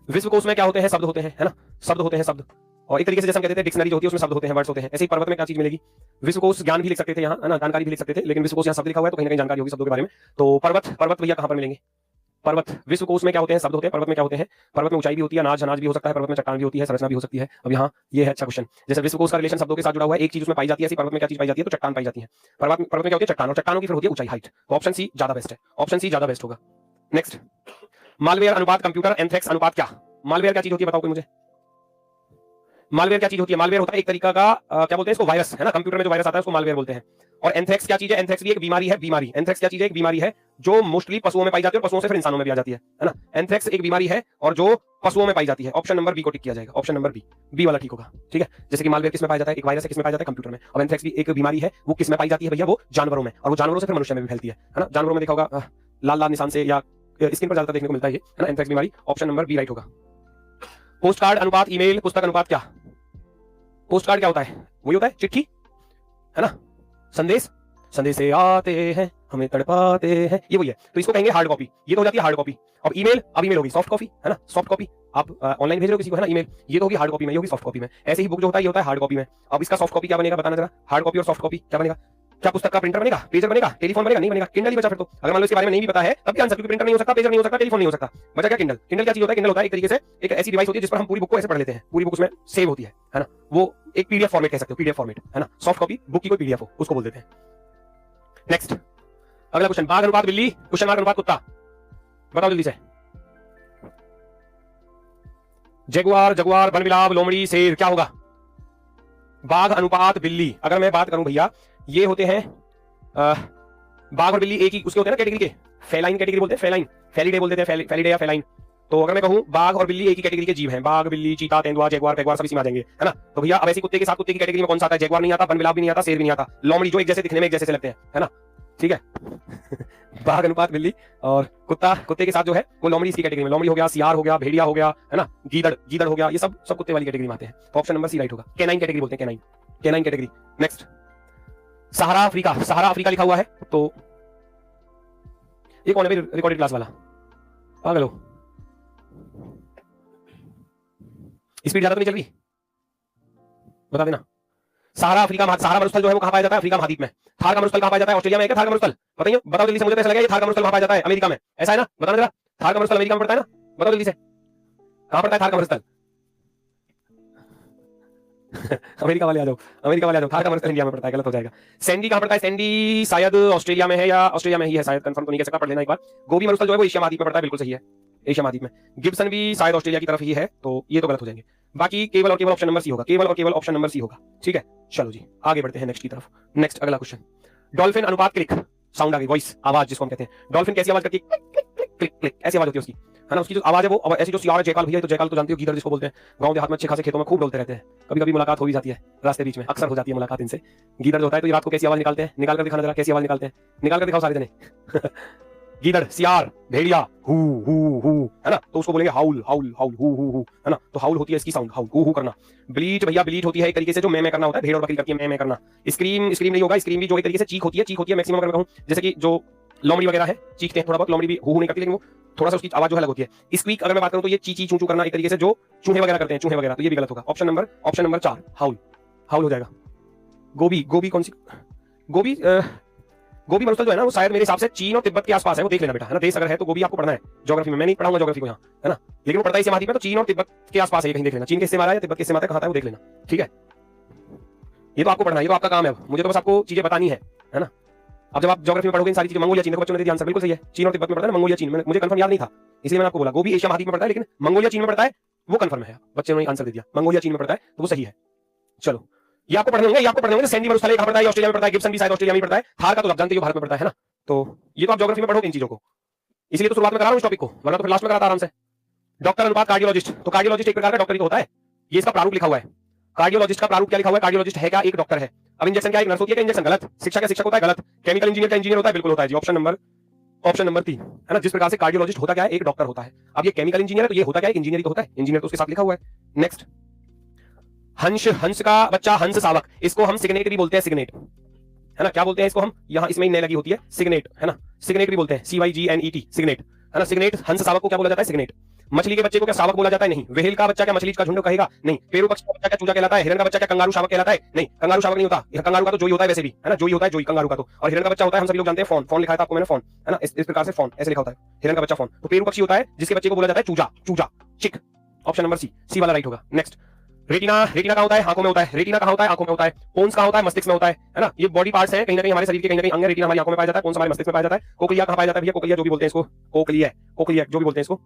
विश्वकोश में क्या होते हैं, शब्द होते हैं, है ना, शब्द होते हैं, शब्द। और एक तरीके से जैसे हम कहते थे डिक्शनरी जो होती है उसमें शब्द होते हैं, वर्ड्स होते हैं, ऐसे ही पर्वत में क्या चीज मिलेगी, विश्वकोश ज्ञान भी लिख सकते थे यहाँ, है ना, जानकारी भी लिख सकते थे, लेकिन विश्वकोश यहाँ शब्द लिखा हुआ है तो कहीं ना कहीं जानकारी होगी शब्दों के बारे में। तो पर्वत, पर्वत भैया कहां पर मिलेंगे, पर्वत, विश्वकोश में क्या होते हैं, शब्द होते हैं, पर्वत में क्या होते हैं, पर्वत में ऊंचाई भी होती है, अनाज, अनाज भी हो सकता है, पर्वत में चट्टान भी होती है, संरचना भी हो सकती है। अब यहाँ ये है अच्छा क्वेश्चन, जैसे विश्वकोश का रिलेशन शब्दों के साथ जुड़ा हुआ है, एक चीज उसमें पाई जाती है, ऐसी पर्वत में क्या चीज पाई जाती है, तो चट्टान पाई जाती है। पर्वत में क्या होती है, चट्टान, और चट्टानों की फिर होती है ऊंचाई, हाइट। तो ऑप्शन सी ज्यादा बेस्ट है, ऑप्शन सी ज्यादा बेस्ट होगा। नेक्स्ट मालवेयर अनुपात कंप्यूटर, एंथ्रेक्स अनुपात क्या, मालवेयर क्या चीज होती है बताओ कोई मुझे, मालवेयर क्या चीज होती है, मालवेयर होता है एक तरीका का क्या बोलते हैं इसको, वायरस, है ना, कंप्यूटर में जो वायरस आता है उसको मालवेयर बोलते हैं। और एंथ्रेक्स क्या चीज है, एंथ्रेक्स भी एक बीमारी है, बीमारी, एंथ्रेक्स क्या चीज है, एक बीमारी है जो मोस्टली पशुओं में पाई जाती है और पशुओं से फिर इंसानों में भी आ जाती है ना। एंथ्रेक्स एक बीमारी है और जो पशुओं में पाई जाती है। ऑप्शन नंबर बी को टिक किया जाएगा, ऑप्शन नंबर बी, बी वाला ठीक होगा, ठीक है। जैसे कि मालवेयर किसमें पाया जाता है, एक वायरस है, किसमें पाया जाता है, कंप्यूटर में। और एंथ्रेक्स भी एक बीमारी है, वो किसमें पाई जाती है भैया, वो जानवरों में, और वो जानवरों से फिर मनुष्य में भी फैलती है ना। जानवरों में देखा होगा लाल लाल निशान से या स्किन पर ज्यादा देखने को मिलता है ये, है ना, एंथ्रेक्स बीमारी। ऑप्शन नंबर बी राइट होगा। पोस्ट कार्ड अनुपात ईमेल, पुस्तक अनुपात क्या, पोस्ट कार्ड क्या होता है, वही होता है चिट्ठी, है ना, संदेश, संदेश से आते हैं हमें तड़पाते हैं, ये वही है। तो इसको कहेंगे हार्ड कॉपी, ये तो हो जाती है हार्ड कॉपी। अब ईमेल, अब ईमेल होगी सॉफ्ट कॉपी, है ना, सॉफ्ट कॉपी, आप ऑनलाइन भेज रहे हो किसी को, है ना, ईमेल, ये तो होगी हार्ड कॉपी में, ये होगी सॉफ्ट कॉपी में। ऐसे ही बुक जो होता है ये होता है हार्ड कॉपी में। अब इसका सॉफ्ट कॉपी क्या बनेगा बताना जरा, हार्ड कॉपी और सॉफ्ट कॉपी क्या बनेगा, क्या पुस्तक का प्रिंटर बनेगा, पेजर बनेगा, टेलीफोन बनेगा, नहीं बनेगा, किंडल ही बचा फिर तो। अगर मान लो इसके बारे में नहीं भी पता है तब भी आंसर, क्योंकि प्रिंटर नहीं हो सकता, पेजर नहीं हो सकता, टेलीफोन नहीं हो सकता, बचा क्या, किंडल। किंडल क्या चीज होता है, किंडल होता है एक तरीके से एक ऐसी डिवाइस होती है जिस पर हम पूरी बुक को ऐसे पढ़ लेते हैं, पूरी बुक उसमें सेव होती है ना, वो एक पीडीएफ फॉर्मेट कह सकते हो, पीडीएफ फॉर्मेट, है ना। सॉफ्ट कॉपी बुक की कोई पीडीएफ हो उसको बोल देते हैं। नेक्स्ट अगला क्वेश्चन, बाघ अनुपात बिल्ली, क्वेश्चन मार्क अनुपात कुत्ता, बताओ जल्दी से। जगुआर, जगुआर, बनबिलाव, लोमड़ी, शेर, क्या होगा, बाघ अनुपात बिल्ली। अगर मैं बात करूं भैया, ये होते हैं बाघ और बिल्ली एक ही उसके होते हैं ना कैटेगरी के, फेलाइन कैटेगरी बोलते हैं, फेलाइन, फेलिडे बोलते हैं, फेलिडे या फेलाइन। तो अगर मैं कहूं बाघ और बिल्ली एक ही कैटेगरी के जीव हैं, बाघ, बिल्ली, चीता, तेंदुआ, जगुआर, पेगुआर सब इसी में आ जाएंगे, है ना। तो भैया अब ऐसे कुत्ते के साथ कुत्ते की कैटेगरी में कौन सा आता है, जगुआर नहीं आता, बनबिलाव भी नहीं आता, शेर भी नहीं आता, लोमड़ी जो एक जैसे दिखने में एक जैसे लगते हैं, है ना। ठीक है। बाघ अनुपात बिल्ली, और कुत्ता, कुत्ते के साथ जो है वो लोमड़ी इसकी कैटेगरी में, लोमड़ी हो गया, सियार हो गया, भेड़िया हो गया, है ना, गीदड़, गीदड़ हो गया, ये सब सब कुत्ते वाली कैटेगरी में आते हैं। तो ऑप्शन नंबर सी राइट होगा। कैनाइन कैटेगरी बोलते हैं, कैनाइन, कैनाइन कैटेगरी। नेक्स्ट, सहारा अफ्रीका, सहारा अफ्रीका लिखा हुआ है, तो ये कौन है भाई रिकॉर्डेड क्लास वाला, पागल हो, स्पीड ज्यादा तो नहीं चल रही, बता देना। सहारा अफ्रीका, सहारा मरुस्थल जो है वो कहां पाया जाता है? अफ्रीका महाद्वीप में। थार का मरुस्थल कहां पाया जाता है? ऑस्ट्रेलिया में है क्या थार का मरुस्थल? बताइए, बताओ जल्दी से, मुझे ऐसा लगा ये थार का मरुस्थल कहां पाया जाता है? अमेरिका में, ऐसा है ना? बताना जरा, थार का मरुस्थल अमेरिका में पड़ता है ना? बताओ जल्दी से, कहां पड़ता है थार का मरुस्थल? अमेरिका वाले आ जाओ, अमेरिका वाले आ जाओ, थार का मरुस्थल इंडिया में पड़ता है, गलत हो जाएगा। सैंडी कहां पड़ता है? सैंडी शायद ऑस्ट्रेलिया में है, या ऑस्ट्रेलिया में ही है शायद, कंफर्म तो नहीं कह सकता, पढ़ लेना एक बार। गोबी मरुस्थल जो है वो एशिया महाद्वीप में पड़ता है, बिल्कुल सही है, एशिया महाद्वीप में। गिब्सन भी शायद ऑस्ट्रेलिया की तरफ ही है, तो ये तो गलत हो जाएंगे। बाकी केवल और केवल ऑप्शन नंबर सी होगा, केवल और केवल ऑप्शन नंबर सी होगा, ठीक है। चलो जी आगे बढ़ते हैं नेक्स्ट की तरफ। नेक्स्ट अगला क्वेश्चन, डॉल्फिन अनुपात क्लिक, साउंड आ गई, वॉइस, आवाज जिसको हम कहते हैं। डॉल्फिन कैसी आवाज करती है? क्लिक क्लिक क्लिक, ऐसी आवाज होती है उसकी, है ना, उसकी जो आवाज है वो ऐसी, जो सियार जयकाल भैया, तो जयकाल तो जानते हो, गीदड़ जिसको बोलते हैं, गांव देहात में अच्छे खासे खेतों में खूब डोलते रहते हैं, कभी कभी मुलाकात हो भी जाती है रास्ते बीच में, अक्सर हो जाती है मुलाकात इनसे। गीदड़ जो होता है तो ये रात को कैसी आवाज निकालते हैं? निकाल कर दिखाना जरा, कैसी आवाज निकालते हैं, निकाल कर दिखाओ सारे जने। गीदड़, सियार, भेड़िया, हु, है ना, तो उसको बोलेंगे हाउल, हाउल, हाउल, हु, है ना, तो हाउल होती है इसकी साउंड, हाउल, हु करना। ब्लीट भैया, ब्लीट होती है एक तरीके से जो मैं करना होता है, भेड़ और बकरी करती है मैं करना। स्क्रीम, स्क्रीम नहीं होगा, स्क्रीम भी जो एक तरीके से चीख होती है, चीख होती है मैक्सिमम, अगर मैं कहूं जैसे कि जो लोमड़ी वगैरह है चीखते हैं थोड़ा बहुत, लोमड़ी भी हु नहीं करती, लेकिन वो थोड़ा सा उसकी आवाज जो है अलग होती है। स्क्वीक अगर मैं बात करूं तो ये ची ची चू चू करना, एक तरीके से जो चूहे वगैरह करते हैं, चूहे वगैरह, तो ये भी गलत होगा। ऑप्शन नंबर 4 हाउल, हाउल हो जाएगा। गोबी, गोबी कौन सी, गोबी, गोबी मरुस्थल जो है ना वो शायद मेरे हिसाब से चीन और तिब्बत के आसपास है, वो देख लेना बेटा, है ना, देश अगर है तो गोबी आपको पढ़ना है ज्योग्राफी में, मैं नहीं पढ़ाऊंगा ज्योग्राफी को यहाँ, है ना, लेकिन वो पढ़ता है इसी महाद्वीप में, तो चीन और तिब्बत के आसपास है, कहीं देख लेना, चीन के हिस्से में आ रहा है या तिब्बत के हिस्से में आता है, कहां आता है वो देख लेना, ठीक है। ये तो आपको पढ़ना है, ये तो आपका काम है, मुझे तो बस आपको चीजें बतानी है ना। अब जब आप ज्योग्राफी में पढ़ोगे इन सारी चीजें, मंगोलिया चीन को बच्चों ने दिया आंसर, बिल्कुल सही है, चीन और तिब्बत में पड़ता है ना, मंगोलिया चीन में, मुझे कंफर्म याद नहीं था इसलिए मैंने आपको बोला। गोबी एशिया महाद्वीप में पड़ता है, लेकिन मंगोलिया चीन में पड़ता है, वो कंफर्म है, बच्चों ने आंसर दे दिया, मंगोलिया चीन में पड़ता है, तो वो सही है। चलो ये आपको पढ़ने होंगे, ये आपको पढ़ने होंगे। सैंडी मरुस्थल कहां पड़ता है? ऑस्ट्रेलिया में पड़ता है। गिब्सन भी शायद ऑस्ट्रेलिया में पड़ता है। थार का तो आप जानते हो भारत में पड़ता है ना, तो ये तो आप ज्योग्राफी में पढ़ोगे इन चीजों को, इसलिए तो शुरुआत में करा रहा हूं इस टॉपिक को, वरना तो फिर लास्ट में कराता आराम से। डॉक्टर अनुपात कार्डियोलॉजिस्ट, तो कार्डियोलॉजिस्ट एक प्रकार का डॉक्टर ही तो होता है, ये इसका प्रारूप लिखा हुआ है। कार्डियोलॉजिस्ट का प्रारूप क्या लिखा हुआ है? कार्डियोलॉजिस्ट है क्या? एक डॉक्टर है। अब इंजेक्शन क्या एक नर्स होती है क्या? इंजेक्शन गलत। शिक्षा का शिक्षक होता है, गलत। केमिकल इंजीनियर का इंजीनियर होता है, बिल्कुल होता है जी, ऑप्शन नंबर 3, है ना। जिस प्रकार से कार्डियोलॉजिस्ट होता क्या है? एक डॉक्टर होता है। अब ये केमिकल इंजीनियर है तो ये होता क्या है? इंजीनियर तो होता है, इंजीनियर तो उसके साथ लिखा हुआ है। नेक्स्ट, हंस, हंस का बच्चा हंस शावक, इसको हम सिग्नेट भी बोलते हैं, सिग्नेट, है ना, क्या बोलते हैं इसको हम, यहाँ इसमें नए लगी होती है सिग्नेट, है ना, सिग्नेट भी बोलते हैं, CYGNET, सिग्नेट, है ना। सिग्नेट, हंस शावक को क्या बोला जाता है? सिग्नेट। मछली के बच्चे को क्या शावक बोला जाता है? नहीं। व्हेल का बच्चा क्या मछली का झुंड कहेगा? नहीं। पेरू पक्षी का बच्चा क्या चूजा कहलाता है? हिरण का बच्चा क्या कंगारू शावक कहलाता है? नहीं, कंगारू शावक नहीं होता, कंगारू का तो जोई होता है वैसे भी, है ना, जोई होता है, जोई कंगारू का तो। और हिरण का बच्चा होता है, हम सभी लोग जानते हैं, फॉन, फॉन लिखा था आपको मैंने, फॉन, है ना, इस प्रकार से फॉन ऐसे लिखा होता है, हिरण का बच्चा फॉन। तो पेरू पक्षी होता है जिसके बच्चे को बोला जाता है चूजा, चूजा, चिक, ऑप्शन नंबर सी वाला राइट होगा। नेक्स्ट, रेटिना, रेटिना कहां होता है? आंखों में होता है। रेटिना कहां होता है? आंखों में होता है। पोन्स कहां होता है? मस्तिष्क में होता है ना। ये बॉडी पार्ट्स हैं, कहीं ना कहीं हमारे शरीर के कहीं ना कहीं अंग, रेटिना हमारी आंखों में पाया जाता है, पोन्स हमारे मस्तिष्क में पाया जाता है। कोक्लिया कहां पाया जाता है भैया? कोक्लिया जो भी बोलते हैं इसको, कोक्लिया, कोक्लिया जो भी बोलते हैं इसको,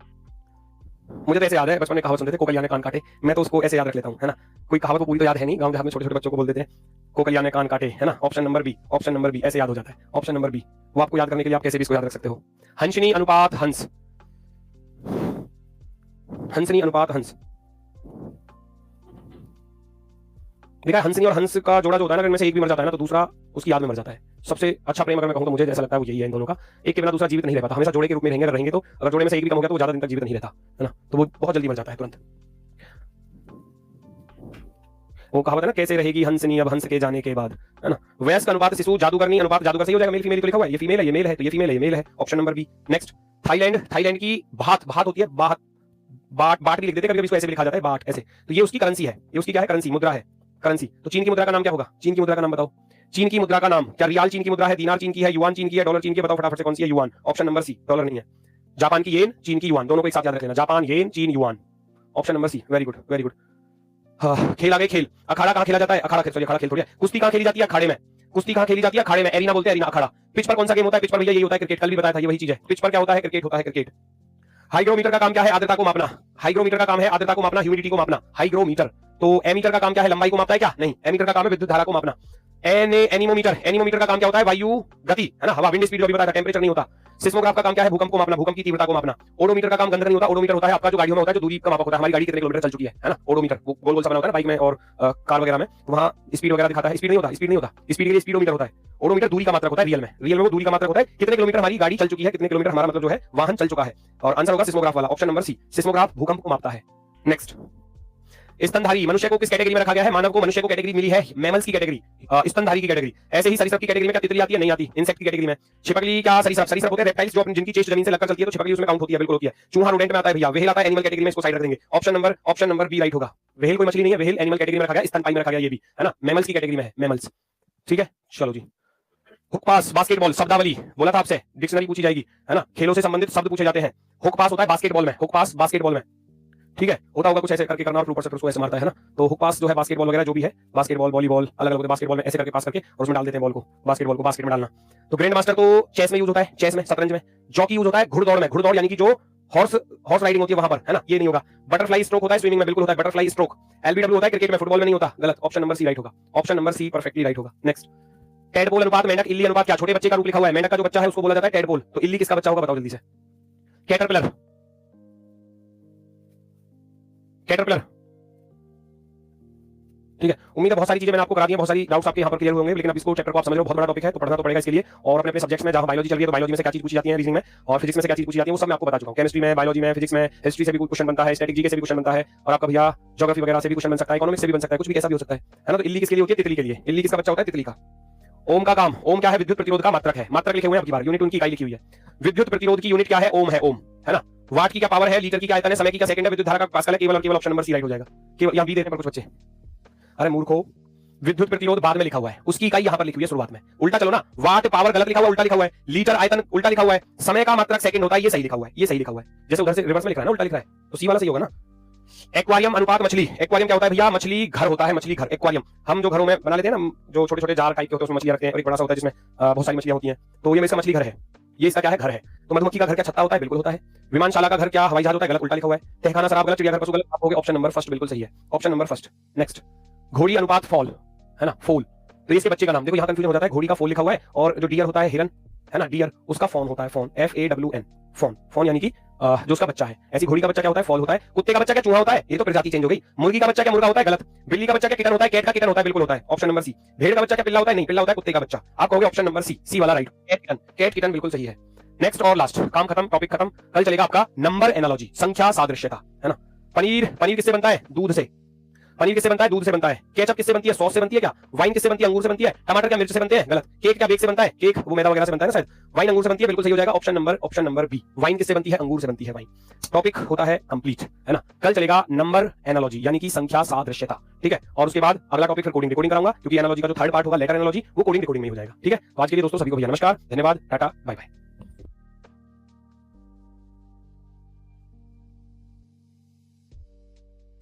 मुझे तो ऐसे याद है, बचपन में कहावत सुनते थे, कोकलिया ने कान काटे, मैं तो उसको ऐसे याद रख लेता हूं, है ना। कोई कहावत पूरी तो याद है नहीं, गांव देहात में छोटे छोटे बच्चों को बोल देते हैं कोकलिया ने कान काटे, है ना। Option number B, option number B ऐसे याद हो जाता है, ऑप्शन नंबर बी, वो आपको याद करने के लिए आप कैसे भी इसको याद रख सकते हो। हंसनी अनुपात हंस, हंसनी अनुपात हंस, देखा, हंसनी और हंस का जोड़ा जो होता है ना, अगर में से एक भी मर जाता है ना तो दूसरा उसकी याद में मर जाता है। सबसे अच्छा प्रेम अगर मैं कहूं तो मुझे जैसा लगता है वो यही है इन दोनों का, एक के बिना दूसरा जीवित नहीं रह पाता, हमेशा जोड़े के रूप में रहेंगे, अगर रहेंगे तो, अगर जोड़े में से एक भी कम हो गया तो वो ज्यादा दिन तक जीवित नहीं रहता, है ना, तो वो बहुत जल्दी मर जाता है तुरंत। वो कहावत है ना, कैसे रहेगी हंसनी अब हंस के जाने के बाद, है ना। वयस्क अनुपात शिशु, जादूगरनी अनुपात जादूगर, सही हो जाएगा, मेल फीमेल तो लिखा हुआ है, ये फीमेल है, ये मेल है, तो ये फीमेल है, ये मेल है, option number B. Next, Thailand, Thailand की भात, भात होती है, बात, बाट भी लिख देते हैं, कभी इसको ऐसे भी लिखा जाता है बाट, ऐसे, तो ये उसकी करेंसी है, ये उसकी क्या है? करेंसी, मुद्रा है, करेंसी। तो चीन की मुद्रा का नाम क्या होगा? चीन की मुद्रा का नाम बताओ, चीन की मुद्रा का नाम क्या? रियाल चीन की मुद्रा है, दीनार चीन की है, युआन चीन की है, डॉलर चीन की है, बताओ फटाफट से कौन सी है? Yuan, option number C, dollar नहीं है। जापान की येन, चीन की युआन, दोनों को एक साथ याद रख लेना, जापान येन, चीन yuan, option number C, very good, very good. हाँ, खेल आ गए, खेल, अखाड़ा कहां खेला जाता है? अखाड़ा, सॉरी अखाड़ा खेल थोड़ी है, कुश्ती कहां खेली जाती है? अखाड़े में, कुश्ती कहां खेली जाती है? अखाड़े में, एरिना बोलते हैं, एरिना, अखाड़ा। पिच पर कौन सा गेम होता है? पिच पर भैया यही होता है क्रिकेट, कल भी बताया था, ये वही चीज है, पिच पर क्या होता है? क्रिकेट होता है, क्रिकेट। हाइग्रोमीटर का काम क्या है? आर्द्रता को मापना, हाइग्रोमीटर का काम है आर्द्रता को मापना, ह्यूमिडिटी को मापना, हाइग्रोमीटर। तो एमीटर का काम क्या है? लंबाई को मापता है क्या? नहीं, एमीटर का काम है विद्युत धारा को मापना। एनीमोमीटर, एनीमोमीटर का काम क्या होता है? वायु गति, है ना, हवा, विंड स्पीड जो भी बताया था, टेंपरेचर नहीं होता। सिस्मोग्राफ का काम क्या है? भूकंप को मापना, भूकंप की तीव्रता को मापना। ओडोमीटर का काम गंध नहीं होता, ओडोमीटर होता है आपका जो गाड़ियों में होता है, जो दूरी का मापक होता है, हमारी गाड़ी कितने किलोमीटर चल चुकी है ना, ओडोमीटर, गोल गोल सा बना होता है बाइक में और कार वगैरह में, तो वहां स्पीड वगैरह दिखाता है, स्पीड नहीं होता, स्पीड नहीं होता, स्पीड के लिए स्पीडोमीटर होता है। ओडोमीटर दूरी का मात्रक होता है रियल में वो दूरी का मात्रक होता है, कितने किलोमीटर हमारी गाड़ी चल चुकी है, कितने किलोमीटर हमारा मतलब जो है वाहन चल चुका है। और आंसर होगा सिस्मोग्राफ वाला, ऑप्शन नंबर सी, सिस्मोग्राफ भूकंप को मापता है। नेक्स्ट, स्तनधारी मनुष्य को किस कैटेगरी में रखा गया है? मानव को मनुष्य को कैटेगरी मिली है मैमल्स की कैटेगरी, स्तनधारी की कैटेगरी। ऐसे ही सरीसृप की कैटेगरी में क्या तितली आती है? नहीं आती, इंसेक्ट की कैटेगरी में। छिपकली क्या सरीसृप होते हैं? रेप्टाइल्स जो जिनकी चेस्ट जमीन से लगकर चलती है, तो छिपकली उसमें काउंट होती है, बिल्कुल होती है। चूहा रोडेंट में आता है भैया, व्हेल आता है एनिमल कैटेगरी में, इसको साइड रख देंगे। ऑप्शन नंबर बी राइट होगा। व्हेल कोई मछली नहीं है, व्हेल एनिमल कैटेगरी में रखा गया, स्तनपायी में रखा गया, ये भी है ना, मैमल्स की कैटेगरी में है, मैमल्स। ठीक है, चलो जी। हुक पास बास्केटबॉल शब्दावली बोला था आपसे, डिक्शनरी पूछी जाएगी, है ना, खेलों से संबंधित शब्द पूछे जाते हैं। हुक पास होता है बास्केटबॉल में, हुक पास बास्केटबॉल में, ठीक है, होता होगा कुछ ऐसे करके करना और ऊपर से उसको ऐसे मारता है ना, तो हुक पास जो है बास्केटबॉल वगैरह जो भी है, बास्केटबॉल वॉलीबॉल अलग अलग बास्केटबॉल में ऐसे करके पास करके और उसमें डाल देते हैं बॉल को, बास्केटबॉल को बास्केट में डालना। तो ग्रैंड मास्टर तो चेस में यूज होता है, चेस में, शतरंज में। जॉकी यूज होता है घुड़दौड़ में, घुड़दौड़ यानी कि जो हॉर्स राइडिंग होती है वहां पर, है ना, ये नहीं होगा। बटरफ्लाई स्ट्रोक होता है स्विमिंग में, बिल्कुल होता है बटरफ्लाई स्ट्रोक। एलबीडब्ल्यू होता है क्रिकेट में, फुटबॉल में नहीं होता, गलत, ऑप्शन नंबर सी राइट होगा, option number C perfectly right होगा। नेक्स्ट, टेडपोल अनुपात मेंढक इल्ली अनुपात क्या? छोटे बच्चे का रूप लिखा हुआ है, मेंढक का जो बच्चा है उसको बोला जाता है टेडपोल, तो इल्ली किसका बच्चा होगा बताओ जल्दी से? कैटरपिलर, कैटरपिलर, ठीक है। उम्मीद है बहुत सारी चीजें मैंने आपको करा दी हैं, बहुत सारी डाउट्स आपके यहाँ पर क्लियर होंगे, लेकिन अब इसको चैप्टर को आप समझ लो, बहुत बड़ा टॉपिक है, तो पढ़ना तो पड़ेगा इसके लिए। और अपने अपने सब्जेक्ट्स में जहां बायोलॉजी चल रही है, तो बायोलॉजी में से क्या चीज पूछी जाती है रीजनिंग में, और फिजिक्स में से क्या चीज पूछी जाती है, वो सब मैं आपको बता चुका हूं। केमिस्ट्री में, बायोलॉजी में, फिजिक्स में, हिस्ट्री से भी क्वेश्चन बनता है, स्टैटिक जीके से भी क्वेश्चन बनता है, और आपका भैया ज्योग्राफी वगैरह से भी क्वेश्चन बन सकता है, इकोनॉमिक्स से भी बन सकता है, कुछ भी ऐसा भी हो सकता है ना। तो इल्ली किसके लिए होती है? तितली के लिए। इल्ली किसका बच्चा होता है? तितली का। ओम का काम, ओम क्या है? विद्युत प्रतिरोध का मात्रक है, मात्रक लिखे हुए हैं आपकी बार, यूनिट उनकी इकाई लिखी हुई है। विद्युत प्रतिरोध की यूनिट क्या है? ओम है, ओम, है ना। वाट की क्या पावर है? लीटर की क्या आयतन है? समय की क्या सेकंड है? विद्युत धारा का पास्कल है, केवल और केवल ऑप्शन नंबर सी राइट हो जाएगा। केवल यहां बी देते हैं पर कुछ बच्चे, अरे मूर्खो, विद्युत प्रतिरोध बाद में लिखा हुआ है, उसकी इकाई यहां पर लिखी हुई है शुरुआत में, उल्टा चलो ना, वाट पावर गलत लिखा हुआ है, उल्टा लिखा हुआ है, लीटर आयतन उल्टा लिखा हुआ है, समय का मात्रक सेकंड होता है, ये सही लिखा हुआ है, ये सही लिखा हुआ है, जैसे उधर से रिवर्स में लिखा है ना, उल्टा लिखा है, तो सी वाला सही होगा ना। एक्वारियम अनुपात मछली, एक्वारियम क्या होता है भैया? मछली घर होता है, मछली घर, एक्वारियम। हम जो घरों में बना लेते हैं ना, जो छोटे छोटे जार टाइप के होते हैं उसमें मछलियां रखते हैं, और एक बड़ा सा होता है जिसमें बहुत सारी मछलियां होती हैं, तो ये इसका मछली घर है, ये इसका क्या है? घर है। तो मधुमक्खी का घर क्या? छत्ता होता है, बिल्कुल होता है। विमानशाला का घर क्या? हवाई जहाज होता है, गलत, उल्टा लिखा हुआ है। तहखाना शराब गलत, चिड़ियाघर पशु गलत, आप होगे ऑप्शन नंबर फर्स्ट बिल्कुल सही है, ऑप्शन नंबर फर्स्ट। नेक्स्ट, घोड़ी अनुपात फॉल, है ना, फोल, तो इसके बच्चे का नाम देखो, यहां कंफ्यूजन हो जाता है, घोड़ी का फोल लिखा हुआ है, और जो डियर होता है हिरन, है ना, डियर, उसका फॉन होता है, फॉन, FAWN, फॉन, फॉन यानी कि जो उसका बच्चा है। ऐसी घोड़ी का बच्चा क्या होता है? फॉल होता है। कुत्ते का बच्चा क्या? चूहा होता है, ये तो प्रजाति चेंज हो गई। मुर्गी का बच्चा क्या? मुर्गा होता है, गलत। बिल्ली का बच्चा क्या? किटन होता है, कैट का किटन होता है, बिल्कुल होता है, ऑप्शन नंबर सी। भेड़ का बच्चा क्या? पिल्ला होता है, नहीं, पिल्ला होता है कुत्ते का बच्चा, आप कहोगे ऑप्शन नंबर सी, सी वाला right, cat kitten, cat kitten बिल्कुल सही है। नेक्स्ट और लास्ट, काम खत्म, टॉपिक खत्म। कल चलेगा आपका नंबर एनालॉजी, संख्या सादृश्यता, है ना। पनीर, पनीर किससे बनता है? दूध से। पनीर किससे बनता है? दूध से बनता है। केचप किससे बनती है? सॉस से बनती है क्या? वाइन किससे बनती है? अंगूर से बनती है। टमाटर क्या मिर्च से बनते हैं? गलत। केक क्या बेक से बनता है? केक वो मैदा वगैरह से बनता है ना शायद। वाइन अंगूर से बनती है, बिल्कुल सही हो जाएगा, ऑप्शन नंबर बी। वाइन किससे बनती है? अंगूर से बनती है वाइन। टॉपिक होता है कंप्लीट, है ना। कल चलेगा नंबर एनालॉजी यानी कि संख्या सादृश्यता, ठीक है। और उसके बाद अगला टॉपिक फिर कोडिंग रिकॉर्डिंग कराऊंगा, क्योंकि एनालॉजी का जो थर्ड पार्ट होगा लेटर एनालॉजी, वो कोडिंग रिकॉर्डिंग में हो जाएगा, ठीक है। तो आज के लिए दोस्तों सभी को भैया नमस्कार, धन्यवाद, टाटा, बाय बाय।